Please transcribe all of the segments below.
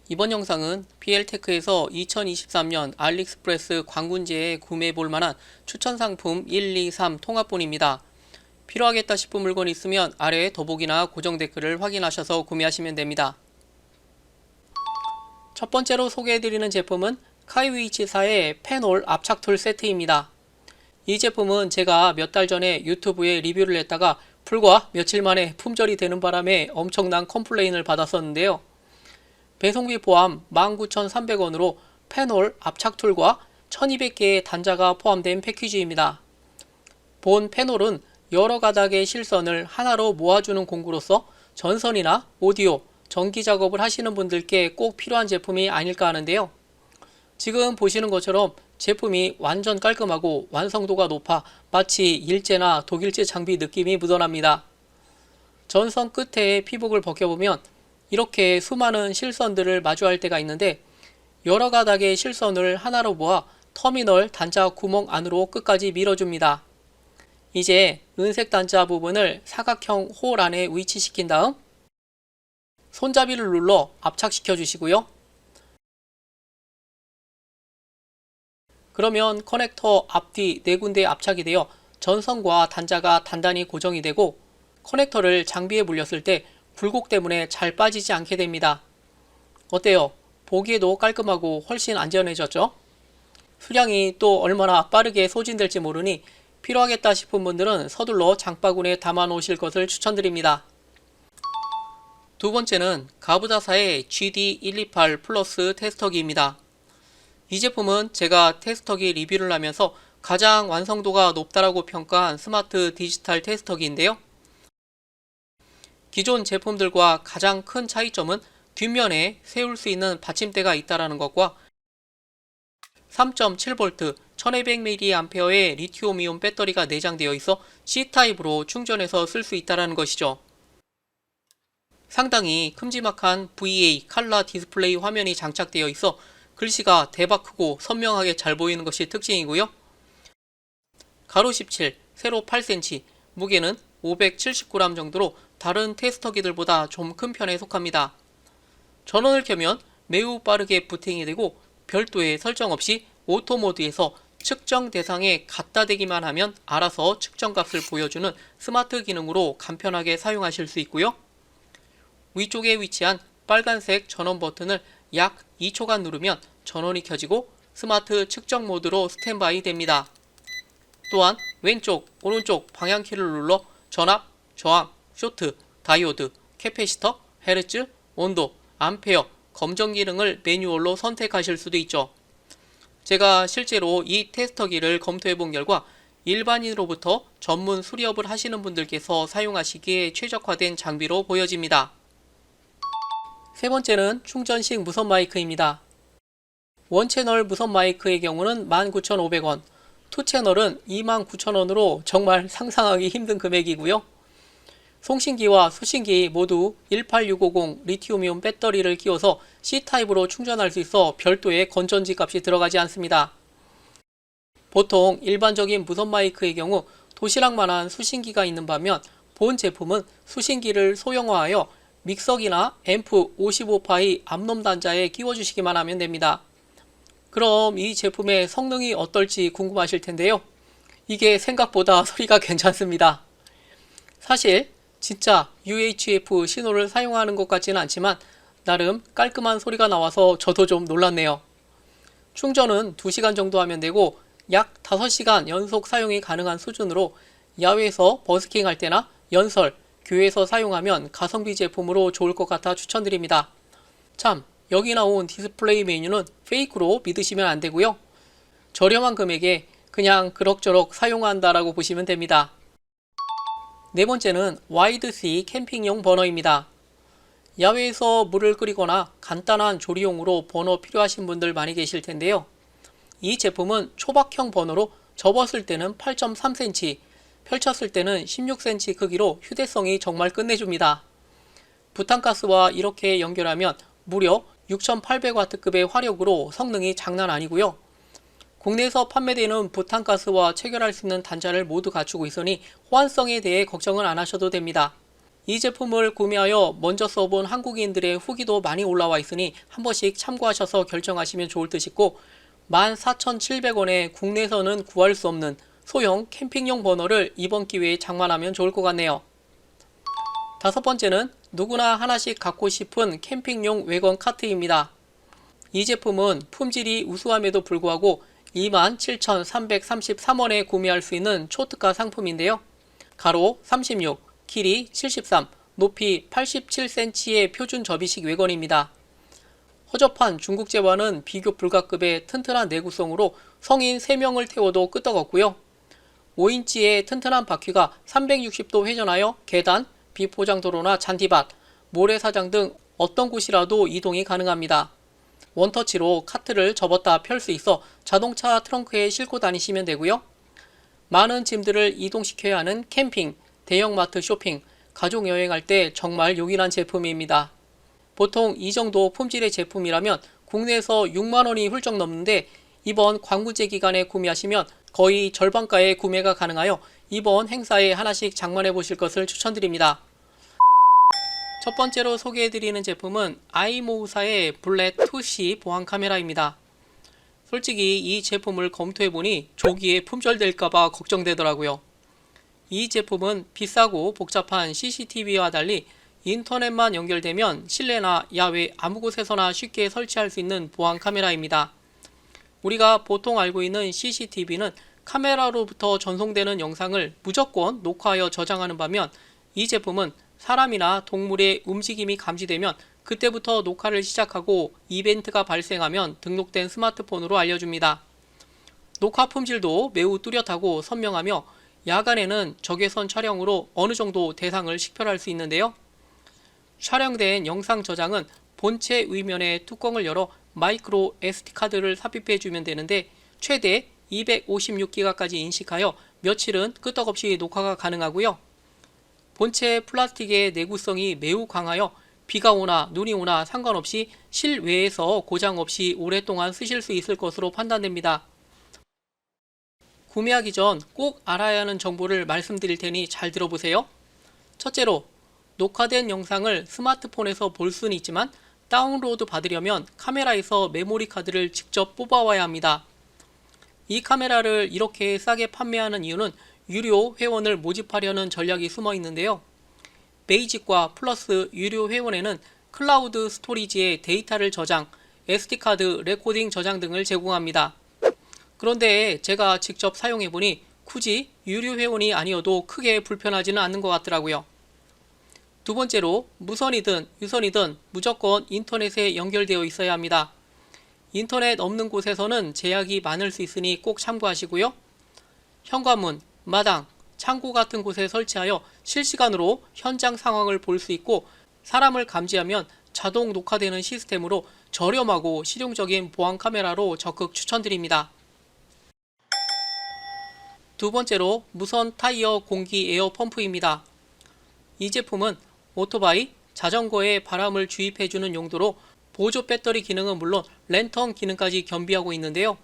이번 영상은 PL테크에서 2023년 알리익스프레스 관군제에 구매해 볼 만한 추천 상품 1, 2, 3 통합본입니다. 필요하겠다 싶은 물건이 있으면 아래에 더보기나 고정 댓글을 확인하셔서 구매하시면 됩니다. 첫 번째로 소개해드리는 제품은 카이위치사의 펜홀 압착툴 세트입니다. 이 제품은 제가 몇 달 전에 유튜브에 리뷰를 했다가 불과 며칠 만에 품절이 되는 바람에 엄청난 컴플레인을 받았었는데요. 배송비 포함 19,300원으로 펜홀 압착툴과 1200개의 단자가 포함된 패키지입니다. 본 펜홀은 여러 가닥의 실선을 하나로 모아주는 공구로서 전선이나 오디오, 전기 작업을 하시는 분들께 꼭 필요한 제품이 아닐까 하는데요. 지금 보시는 것처럼 제품이 완전 깔끔하고 완성도가 높아 마치 일제나 독일제 장비 느낌이 묻어납니다. 전선 끝에 피복을 벗겨보면 이렇게 수많은 실선들을 마주할 때가 있는데 여러 가닥의 실선을 하나로 모아 터미널 단자 구멍 안으로 끝까지 밀어줍니다. 이제 은색 단자 부분을 사각형 홀 안에 위치시킨 다음 손잡이를 눌러 압착시켜 주시고요. 그러면 커넥터 앞뒤 4군데 압착이 되어 전선과 단자가 단단히 고정이 되고 커넥터를 장비에 물렸을 때 굴곡 때문에 잘 빠지지 않게 됩니다. 어때요? 보기에도 깔끔하고 훨씬 안전해졌죠? 수량이 또 얼마나 빠르게 소진될지 모르니 필요하겠다 싶은 분들은 서둘러 장바구니에 담아 놓으실 것을 추천드립니다. 두 번째는 가부다사의 GD128 플러스 테스터기입니다. 이 제품은 제가 테스터기 리뷰를 하면서 가장 완성도가 높다라고 평가한 스마트 디지털 테스터기인데요. 기존 제품들과 가장 큰 차이점은 뒷면에 세울 수 있는 받침대가 있다는 것과 3.7V 1200mAh의 리튬이온 배터리가 내장되어 있어 C타입으로 충전해서 쓸 수 있다는 것이죠. 상당히 큼지막한 VA 칼라 디스플레이 화면이 장착되어 있어 글씨가 대박 크고 선명하게 잘 보이는 것이 특징이고요. 가로 17, 세로 8cm, 무게는 579g 정도로 다른 테스터기들보다 좀 큰 편에 속합니다. 전원을 켜면 매우 빠르게 부팅이 되고 별도의 설정 없이 오토 모드에서 측정 대상에 갖다 대기만 하면 알아서 측정값을 보여주는 스마트 기능으로 간편하게 사용하실 수 있고요. 위쪽에 위치한 빨간색 전원 버튼을 약 2초간 누르면 전원이 켜지고 스마트 측정 모드로 스탠바이 됩니다. 또한 왼쪽, 오른쪽 방향키를 눌러 전압, 저항, 쇼트, 다이오드, 캐패시터, 헤르츠, 온도, 암페어, 검정 기능을 매뉴얼로 선택하실 수도 있죠. 제가 실제로 이 테스터기를 검토해 본 결과 일반인으로부터 전문 수리업을 하시는 분들께서 사용하시기에 최적화된 장비로 보여집니다. 세 번째는 충전식 무선 마이크입니다. 원채널 무선 마이크의 경우는 19,500원, 투채널은 29,000원으로 정말 상상하기 힘든 금액이고요. 송신기와 수신기 모두 18650 리튬이온 배터리를 끼워서 C타입으로 충전할 수 있어 별도의 건전지 값이 들어가지 않습니다. 보통 일반적인 무선 마이크의 경우 도시락만한 수신기가 있는 반면 본 제품은 수신기를 소형화하여 믹서기나 앰프 55파이 암놈 단자에 끼워주시기만 하면 됩니다. 그럼 이 제품의 성능이 어떨지 궁금하실 텐데요. 이게 생각보다 소리가 괜찮습니다. 사실 진짜 UHF 신호를 사용하는 것 같지는 않지만 나름 깔끔한 소리가 나와서 저도 좀 놀랐네요. 충전은 2시간 정도 하면 되고 약 5시간 연속 사용이 가능한 수준으로 야외에서 버스킹 할 때나 연설, 교회에서 사용하면 가성비 제품으로 좋을 것 같아 추천드립니다. 참, 여기 나온 디스플레이 메뉴는 페이크로 믿으시면 안 되고요. 저렴한 금액에 그냥 그럭저럭 사용한다라고 보시면 됩니다. 네 번째는 와이드-C 캠핑용 버너입니다. 야외에서 물을 끓이거나 간단한 조리용으로 버너 필요하신 분들 많이 계실 텐데요. 이 제품은 초박형 버너로 접었을 때는 8.3cm, 펼쳤을 때는 16cm 크기로 휴대성이 정말 끝내줍니다. 부탄가스와 이렇게 연결하면 무려 6800W급의 화력으로 성능이 장난 아니고요. 국내에서 판매되는 부탄가스와 체결할 수 있는 단자를 모두 갖추고 있으니 호환성에 대해 걱정은 안 하셔도 됩니다. 이 제품을 구매하여 먼저 써본 한국인들의 후기도 많이 올라와 있으니 한 번씩 참고하셔서 결정하시면 좋을 듯 싶고, 14,700원에 국내에서는 구할 수 없는 소형 캠핑용 버너를 이번 기회에 장만하면 좋을 것 같네요. 다섯 번째는 누구나 하나씩 갖고 싶은 캠핑용 외건 카트입니다. 이 제품은 품질이 우수함에도 불구하고 27,333원에 구매할 수 있는 초특가 상품인데요. 가로 36, 길이 73, 높이 87cm의 표준 접이식 외건입니다. 허접한 중국제와는 비교 불가급의 튼튼한 내구성으로 성인 3명을 태워도 끄떡없고요. 5인치의 튼튼한 바퀴가 360도 회전하여 계단, 비포장도로나 잔디밭, 모래사장 등 어떤 곳이라도 이동이 가능합니다. 원터치로 카트를 접었다 펼 수 있어 자동차 트렁크에 싣고 다니시면 되고요. 많은 짐들을 이동시켜야 하는 캠핑, 대형마트 쇼핑, 가족여행할 때 정말 요긴한 제품입니다. 보통 이 정도 품질의 제품이라면 국내에서 6만원이 훌쩍 넘는데, 이번 광고제 기간에 구매하시면 거의 절반가에 구매가 가능하여 이번 행사에 하나씩 장만해 보실 것을 추천드립니다. 첫 번째로 소개해드리는 제품은 아이모우사의 블랙 2C 보안 카메라입니다. 솔직히 이 제품을 검토해보니 조기에 품절될까봐 걱정되더라고요. 이 제품은 비싸고 복잡한 CCTV와 달리 인터넷만 연결되면 실내나 야외 아무 곳에서나 쉽게 설치할 수 있는 보안 카메라입니다. 우리가 보통 알고 있는 CCTV는 카메라로부터 전송되는 영상을 무조건 녹화하여 저장하는 반면, 이 제품은 사람이나 동물의 움직임이 감지되면 그때부터 녹화를 시작하고 이벤트가 발생하면 등록된 스마트폰으로 알려줍니다. 녹화 품질도 매우 뚜렷하고 선명하며 야간에는 적외선 촬영으로 어느 정도 대상을 식별할 수 있는데요. 촬영된 영상 저장은 본체 위면에 뚜껑을 열어 마이크로 SD카드를 삽입해주면 되는데, 최대 256기가까지 인식하여 며칠은 끄떡없이 녹화가 가능하고요. 본체 플라스틱의 내구성이 매우 강하여 비가 오나 눈이 오나 상관없이 실외에서 고장 없이 오랫동안 쓰실 수 있을 것으로 판단됩니다. 구매하기 전 꼭 알아야 하는 정보를 말씀드릴 테니 잘 들어보세요. 첫째로, 녹화된 영상을 스마트폰에서 볼 수는 있지만 다운로드 받으려면 카메라에서 메모리 카드를 직접 뽑아와야 합니다. 이 카메라를 이렇게 싸게 판매하는 이유는 유료 회원을 모집하려는 전략이 숨어 있는데요. 베이직과 플러스 유료 회원에는 클라우드 스토리지에 데이터를 저장, SD카드 레코딩 저장 등을 제공합니다. 그런데 제가 직접 사용해보니 굳이 유료 회원이 아니어도 크게 불편하지는 않는 것 같더라고요. 두 번째로, 무선이든 유선이든 무조건 인터넷에 연결되어 있어야 합니다. 인터넷 없는 곳에서는 제약이 많을 수 있으니 꼭 참고하시고요. 현관문, 마당, 창고 같은 곳에 설치하여 실시간으로 현장 상황을 볼 수 있고, 사람을 감지하면 자동 녹화되는 시스템으로 저렴하고 실용적인 보안 카메라로 적극 추천드립니다. 두 번째로, 무선 타이어 공기 에어 펌프입니다. 이 제품은 오토바이, 자전거에 바람을 주입해주는 용도로 보조 배터리 기능은 물론 랜턴 기능까지 겸비하고 있는데요.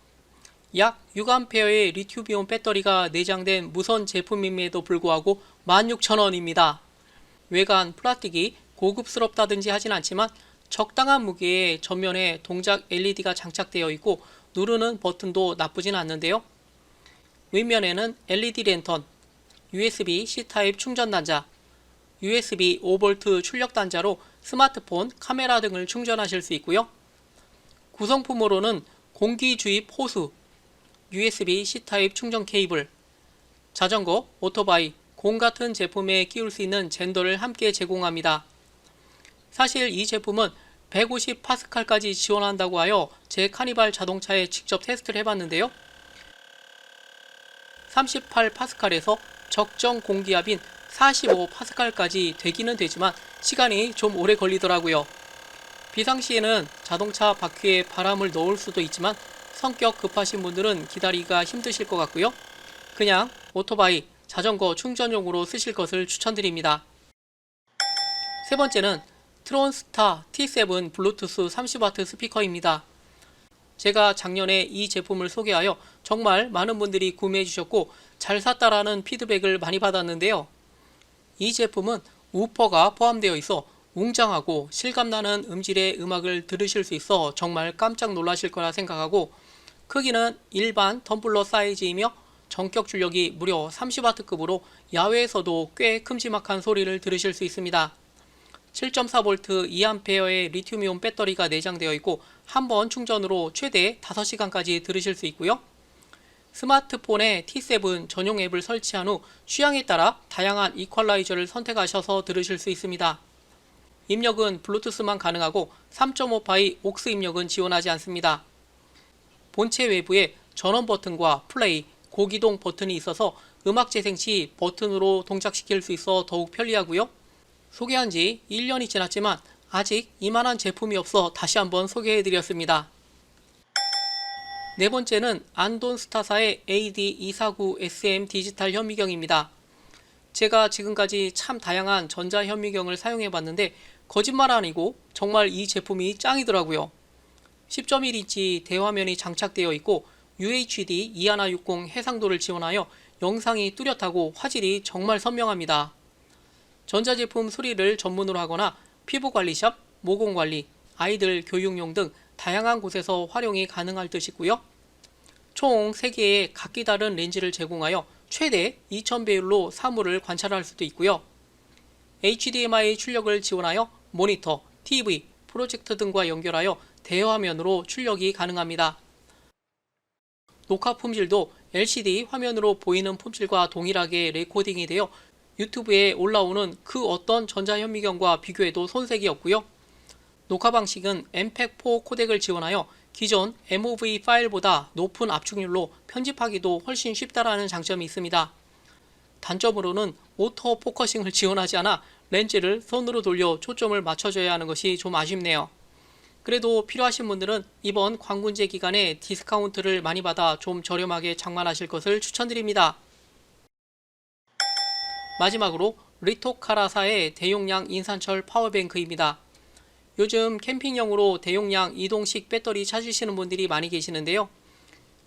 약 6A의 리튬이온 배터리가 내장된 무선 제품임에도 불구하고 16,000원입니다. 외관 플라스틱이 고급스럽다든지 하진 않지만 적당한 무게에 전면에 동작 LED가 장착되어 있고 누르는 버튼도 나쁘진 않는데요. 윗면에는 LED 랜턴, USB-C 타입 충전 단자, USB 5V 출력 단자로 스마트폰, 카메라 등을 충전하실 수 있고요. 구성품으로는 공기 주입 호수, USB-C 타입 충전 케이블, 자전거, 오토바이, 공 같은 제품에 끼울 수 있는 젠더를 함께 제공합니다. 사실 이 제품은 150파스칼까지 지원한다고 하여 제 카니발 자동차에 직접 테스트를 해봤는데요. 38파스칼에서 적정 공기압인 45파스칼까지 되기는 되지만 시간이 좀 오래 걸리더라고요. 비상시에는 자동차 바퀴에 바람을 넣을 수도 있지만 성격 급하신 분들은 기다리기가 힘드실 것 같고요. 그냥 오토바이, 자전거 충전용으로 쓰실 것을 추천드립니다. 세 번째는 트론스타 T7 블루투스 30W 스피커입니다. 제가 작년에 이 제품을 소개하여 정말 많은 분들이 구매해 주셨고 잘 샀다라는 피드백을 많이 받았는데요. 이 제품은 우퍼가 포함되어 있어 웅장하고 실감나는 음질의 음악을 들으실 수 있어 정말 깜짝 놀라실 거라 생각하고, 크기는 일반 텀블러 사이즈이며 전격 출력이 무려 30W급으로 야외에서도 꽤 큼지막한 소리를 들으실 수 있습니다. 7.4V 2A의 리튬이온 배터리가 내장되어 있고 한 번 충전으로 최대 5시간까지 들으실 수 있고요. 스마트폰에 T7 전용 앱을 설치한 후 취향에 따라 다양한 이퀄라이저를 선택하셔서 들으실 수 있습니다. 입력은 블루투스만 가능하고 3.5파이 aux 입력은 지원하지 않습니다. 본체 외부에 전원 버튼과 플레이, 고기동 버튼이 있어서 음악 재생 시 버튼으로 동작시킬 수 있어 더욱 편리하고요. 소개한 지 1년이 지났지만 아직 이만한 제품이 없어 다시 한번 소개해드렸습니다. 네 번째는 안돈스타사의 AD249SM 디지털 현미경입니다. 제가 지금까지 참 다양한 전자현미경을 사용해봤는데 거짓말 아니고 정말 이 제품이 짱이더라고요. 10.1인치 대화면이 장착되어 있고 UHD 2160 해상도를 지원하여 영상이 뚜렷하고 화질이 정말 선명합니다. 전자제품 수리를 전문으로 하거나 피부관리샵, 모공관리, 아이들 교육용 등 다양한 곳에서 활용이 가능할 듯이고요. 총 3개의 각기 다른 렌즈를 제공하여 최대 2000배율로 사물을 관찰할 수도 있고요. HDMI 출력을 지원하여 모니터, TV, 프로젝터 등과 연결하여 대화면으로 출력이 가능합니다. 녹화 품질도 LCD 화면으로 보이는 품질과 동일하게 레코딩이 되어 유튜브에 올라오는 그 어떤 전자현미경과 비교해도 손색이 없고요. 녹화 방식은 MPEG-4 코덱을 지원하여 기존 MOV 파일보다 높은 압축률로 편집하기도 훨씬 쉽다라는 장점이 있습니다. 단점으로는 오토 포커싱을 지원하지 않아 렌즈를 손으로 돌려 초점을 맞춰줘야 하는 것이 좀 아쉽네요. 그래도 필요하신 분들은 이번 광군제 기간에 디스카운트를 많이 받아 좀 저렴하게 장만하실 것을 추천드립니다. 마지막으로 리토카라사의 대용량 인산철 파워뱅크입니다. 요즘 캠핑용으로 대용량 이동식 배터리 찾으시는 분들이 많이 계시는데요.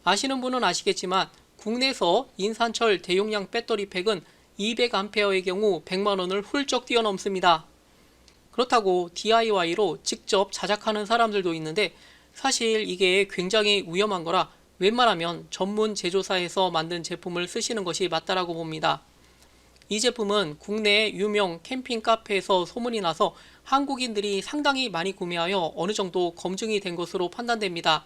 아시는 분은 아시겠지만 국내에서 인산철 대용량 배터리 팩은 200A의 경우 100만원을 훌쩍 뛰어넘습니다. 그렇다고 DIY로 직접 자작하는 사람들도 있는데 사실 이게 굉장히 위험한 거라 웬만하면 전문 제조사에서 만든 제품을 쓰시는 것이 맞다라고 봅니다. 이 제품은 국내 유명 캠핑 카페에서 소문이 나서 한국인들이 상당히 많이 구매하여 어느 정도 검증이 된 것으로 판단됩니다.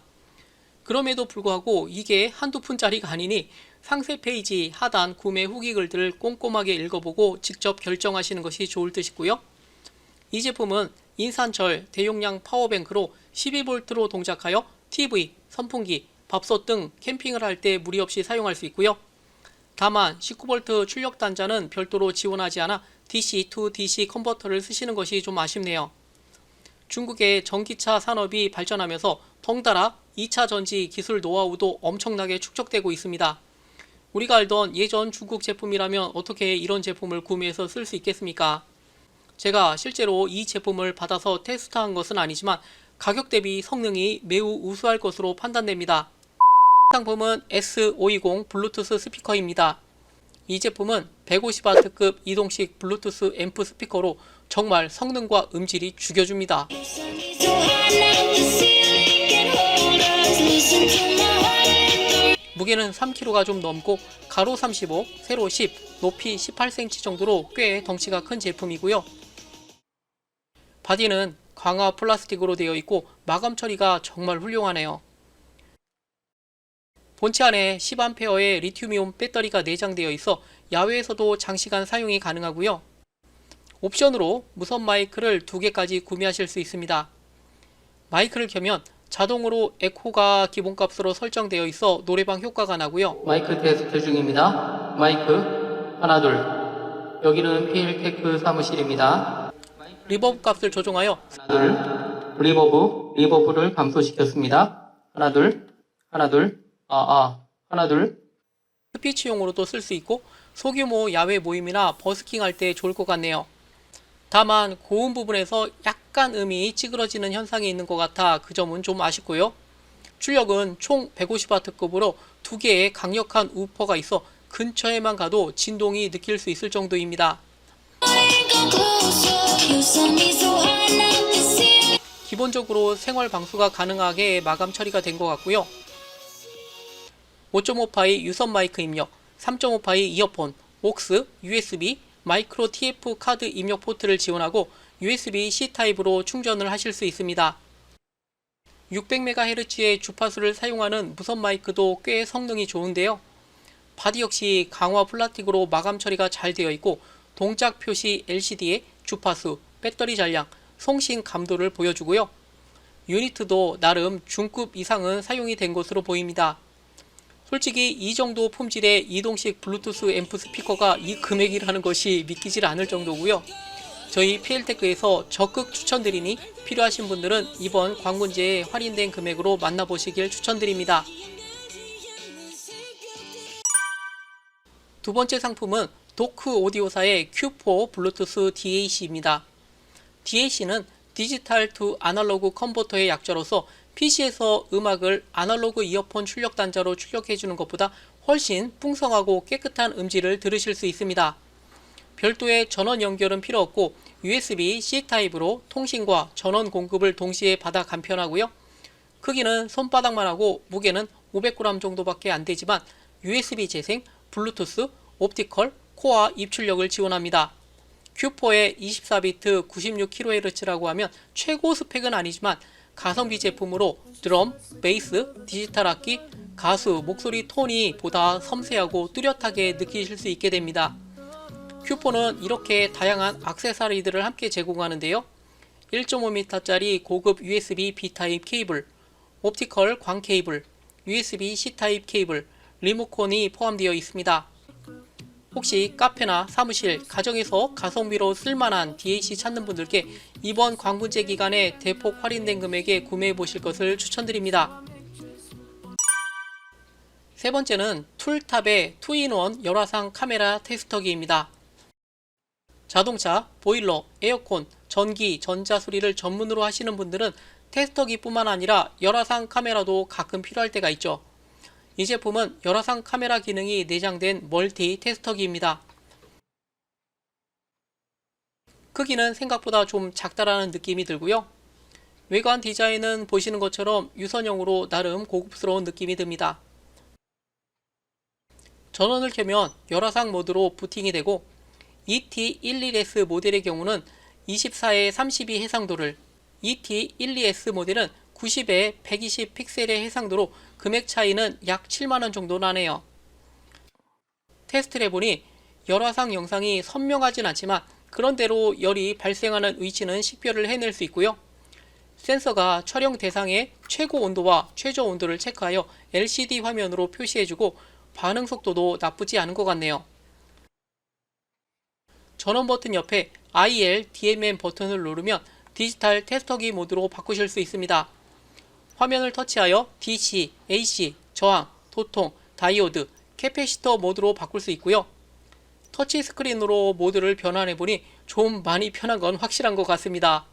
그럼에도 불구하고 이게 한두 푼짜리가 아니니 상세 페이지 하단 구매 후기 글들을 꼼꼼하게 읽어보고 직접 결정하시는 것이 좋을 듯이고요. 이 제품은 인산철 대용량 파워뱅크로 12V로 동작하여 TV, 선풍기, 밥솥 등 캠핑을 할 때 무리 없이 사용할 수 있고요. 다만 19V 출력 단자는 별도로 지원하지 않아 DC to DC 컨버터를 쓰시는 것이 좀 아쉽네요. 중국의 전기차 산업이 발전하면서 덩달아 2차 전지 기술 노하우도 엄청나게 축적되고 있습니다. 우리가 알던 예전 중국 제품이라면 어떻게 이런 제품을 구매해서 쓸 수 있겠습니까? 제가 실제로 이 제품을 받아서 테스트한 것은 아니지만 가격 대비 성능이 매우 우수할 것으로 판단됩니다. 상품은 S520 블루투스 스피커입니다. 이 제품은 150W급 이동식 블루투스 앰프 스피커로 정말 성능과 음질이 죽여줍니다. 무게는 3kg가 좀 넘고 가로 35, 세로 10, 높이 18cm 정도로 꽤 덩치가 큰 제품이고요. 바디는 강화 플라스틱으로 되어 있고 마감 처리가 정말 훌륭하네요. 본체 안에 10A의 리튬이온 배터리가 내장되어 있어 야외에서도 장시간 사용이 가능하고요. 옵션으로 무선 마이크를 2개까지 구매하실 수 있습니다. 마이크를 켜면 자동으로 에코가 기본값으로 설정되어 있어 노래방 효과가 나고요. 마이크 테스트 중입니다. 마이크 하나 둘. 여기는 PL테크 사무실입니다. 리버브 값을 조정하여 하나 둘. 리버브를 감소시켰습니다. 하나 둘. 하나 둘. 스피치용으로도 쓸 수 있고 소규모 야외 모임이나 버스킹 할 때 좋을 것 같네요. 다만 고음 부분에서 약간 음이 찌그러지는 현상이 있는 것 같아 그 점은 좀 아쉽고요. 출력은 총 150W급으로 2개의 강력한 우퍼가 있어 근처에만 가도 진동이 느낄 수 있을 정도입니다. 기본적으로 생활 방수가 가능하게 마감 처리가 된 것 같고요. 5.5파이 유선 마이크 입력, 3.5파이 이어폰, aux, USB, 마이크로 TF 카드 입력 포트를 지원하고 USB-C 타입으로 충전을 하실 수 있습니다. 600MHz의 주파수를 사용하는 무선 마이크도 꽤 성능이 좋은데요. 바디 역시 강화 플라스틱으로 마감 처리가 잘 되어 있고 동작 표시 LCD에 주파수, 배터리 잔량, 송신 감도를 보여주고요. 유니트도 나름 중급 이상은 사용이 된 것으로 보입니다. 솔직히 이 정도 품질의 이동식 블루투스 앰프 스피커가 이 금액이라는 것이 믿기질 않을 정도고요. 저희 PL테크에서 적극 추천드리니 필요하신 분들은 이번 광군제에 할인된 금액으로 만나보시길 추천드립니다. 두 번째 상품은 도크 오디오사의 Q4 블루투스 DAC입니다. DAC는 디지털 투 아날로그 컨버터의 약자로서 PC에서 음악을 아날로그 이어폰 출력 단자로 출력해주는 것보다 훨씬 풍성하고 깨끗한 음질을 들으실 수 있습니다. 별도의 전원 연결은 필요 없고 USB-C 타입으로 통신과 전원 공급을 동시에 받아 간편하고요. 크기는 손바닥만 하고 무게는 500g 정도밖에 안 되지만 USB 재생, 블루투스, 옵티컬, 코어 입출력을 지원합니다. Q4의 24비트 96kHz라고 하면 최고 스펙은 아니지만 가성비 제품으로 드럼, 베이스, 디지털 악기, 가수, 목소리 톤이 보다 섬세하고 뚜렷하게 느끼실 수 있게 됩니다. Q4는 이렇게 다양한 액세서리들을 함께 제공하는데요. 1.5m짜리 고급 USB B 타입 케이블, 옵티컬 광 케이블, USB C 타입 케이블, 리모컨이 포함되어 있습니다. 혹시 카페나 사무실, 가정에서 가성비로 쓸만한 DAC 찾는 분들께 이번 광군제 기간에 대폭 할인된 금액에 구매해 보실 것을 추천드립니다. 세 번째는 툴탑의 2인원 열화상 카메라 테스터기입니다. 자동차, 보일러, 에어컨, 전기, 전자수리를 전문으로 하시는 분들은 테스터기뿐만 아니라 열화상 카메라도 가끔 필요할 때가 있죠. 이 제품은 열화상 카메라 기능이 내장된 멀티 테스터기입니다. 크기는 생각보다 좀 작다라는 느낌이 들고요. 외관 디자인은 보시는 것처럼 유선형으로 나름 고급스러운 느낌이 듭니다. 전원을 켜면 열화상 모드로 부팅이 되고 ET11S 모델의 경우는 24에 32 해상도를, ET12S 모델은 90에 120 픽셀의 해상도로 금액 차이는 약 7만원 정도 나네요. 테스트를 해보니 열화상 영상이 선명하진 않지만 그런대로 열이 발생하는 위치는 식별을 해낼 수 있고요. 센서가 촬영 대상의 최고 온도와 최저 온도를 체크하여 LCD 화면으로 표시해주고 반응 속도도 나쁘지 않은 것 같네요. 전원 버튼 옆에 IL, DMM 버튼을 누르면 디지털 테스터기 모드로 바꾸실 수 있습니다. 화면을 터치하여 DC, AC, 저항, 도통, 다이오드, 캐패시터 모드로 바꿀 수 있고요. 터치 스크린으로 모드를 변환해보니 좀 많이 편한 건 확실한 것 같습니다.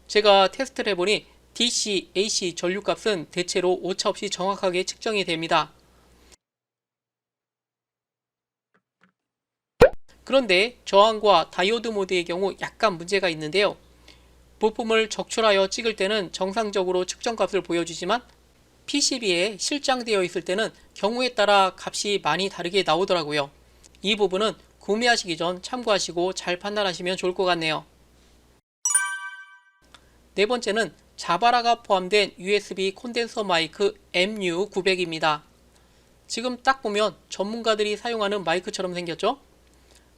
제가 테스트를 해보니 DC, AC 전류값은 대체로 오차없이 정확하게 측정이 됩니다. 그런데 저항과 다이오드 모드의 경우 약간 문제가 있는데요. 부품을 적출하여 찍을 때는 정상적으로 측정값을 보여주지만 PCB에 실장되어 있을 때는 경우에 따라 값이 많이 다르게 나오더라고요. 이 부분은 구매하시기 전 참고하시고 잘 판단하시면 좋을 것 같네요. 네 번째는 자바라가 포함된 USB 콘덴서 마이크 MU900입니다. 지금 딱 보면 전문가들이 사용하는 마이크처럼 생겼죠?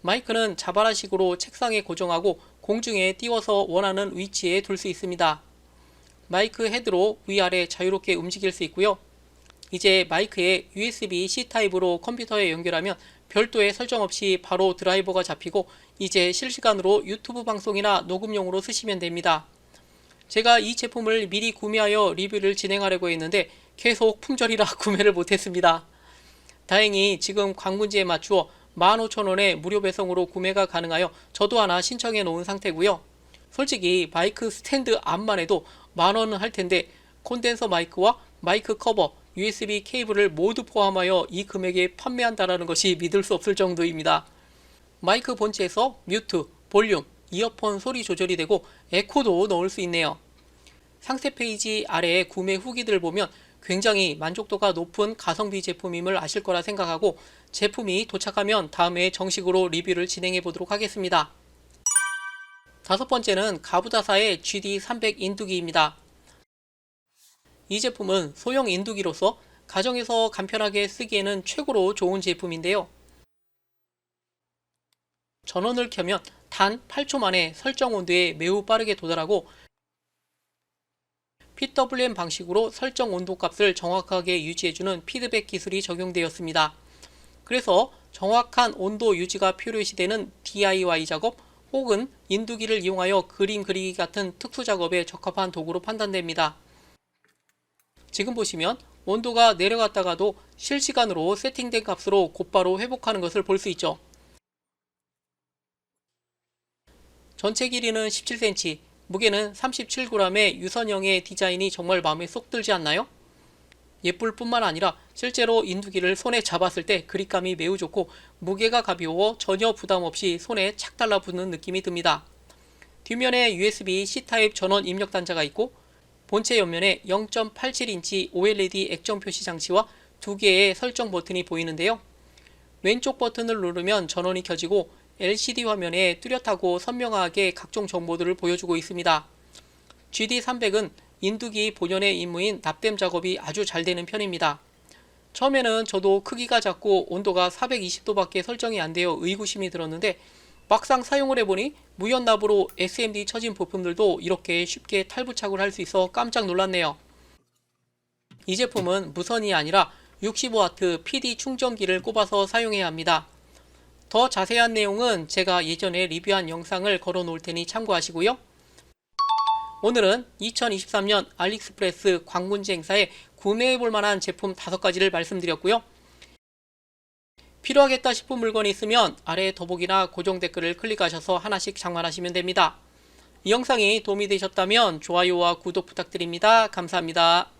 마이크는 자바라식으로 책상에 고정하고 공중에 띄워서 원하는 위치에 둘 수 있습니다. 마이크 헤드로 위아래 자유롭게 움직일 수 있고요. 이제 마이크에 USB-C 타입으로 컴퓨터에 연결하면 별도의 설정 없이 바로 드라이버가 잡히고 이제 실시간으로 유튜브 방송이나 녹음용으로 쓰시면 됩니다. 제가 이 제품을 미리 구매하여 리뷰를 진행하려고 했는데 계속 품절이라 구매를 못했습니다. 다행히 지금 광군제에 맞추어 15,000원에 무료 배송으로 구매가 가능하여 저도 하나 신청해 놓은 상태고요. 솔직히 마이크 스탠드 앞만 해도 10,000원은 할 텐데 콘덴서 마이크와 마이크 커버, USB 케이블을 모두 포함하여 이 금액에 판매한다는 것이 믿을 수 없을 정도입니다. 마이크 본체에서 뮤트, 볼륨, 이어폰 소리 조절이 되고 에코도 넣을 수 있네요. 상세 페이지 아래에 구매 후기들을 보면 굉장히 만족도가 높은 가성비 제품임을 아실 거라 생각하고 제품이 도착하면 다음에 정식으로 리뷰를 진행해 보도록 하겠습니다. 다섯 번째는 가부다사의 GD300 인두기입니다. 이 제품은 소형 인두기로서 가정에서 간편하게 쓰기에는 최고로 좋은 제품인데요. 전원을 켜면 단 8초 만에 설정 온도에 매우 빠르게 도달하고 PWM 방식으로 설정 온도 값을 정확하게 유지해주는 피드백 기술이 적용되었습니다. 그래서 정확한 온도 유지가 필요시되는 DIY 작업 혹은 인두기를 이용하여 그림 그리기 같은 특수 작업에 적합한 도구로 판단됩니다. 지금 보시면 온도가 내려갔다가도 실시간으로 세팅된 값으로 곧바로 회복하는 것을 볼 수 있죠. 전체 길이는 17cm, 무게는 37g의 유선형의 디자인이 정말 마음에 쏙 들지 않나요? 예쁠 뿐만 아니라 실제로 인두기를 손에 잡았을 때 그립감이 매우 좋고 무게가 가벼워 전혀 부담 없이 손에 착 달라붙는 느낌이 듭니다. 뒷면에 USB C타입 전원 입력 단자가 있고 본체 옆면에 0.87인치 OLED 액정 표시 장치와 두 개의 설정 버튼이 보이는데요. 왼쪽 버튼을 누르면 전원이 켜지고 LCD 화면에 뚜렷하고 선명하게 각종 정보들을 보여주고 있습니다. GD300은 인두기 본연의 임무인 납땜 작업이 아주 잘 되는 편입니다. 처음에는 저도 크기가 작고 온도가 420도밖에 설정이 안 되어 의구심이 들었는데 막상 사용을 해보니 무연납으로 SMD 처진 부품들도 이렇게 쉽게 탈부착을 할 수 있어 깜짝 놀랐네요. 이 제품은 무선이 아니라 65W PD 충전기를 꼽아서 사용해야 합니다. 더 자세한 내용은 제가 예전에 리뷰한 영상을 걸어 놓을 테니 참고하시고요. 오늘은 2023년 알리익스프레스 광군지 행사에 구매해볼 만한 제품 5가지를 말씀드렸고요. 필요하겠다 싶은 물건이 있으면 아래 더보기나 고정 댓글을 클릭하셔서 하나씩 장만하시면 됩니다. 이 영상이 도움이 되셨다면 좋아요와 구독 부탁드립니다. 감사합니다.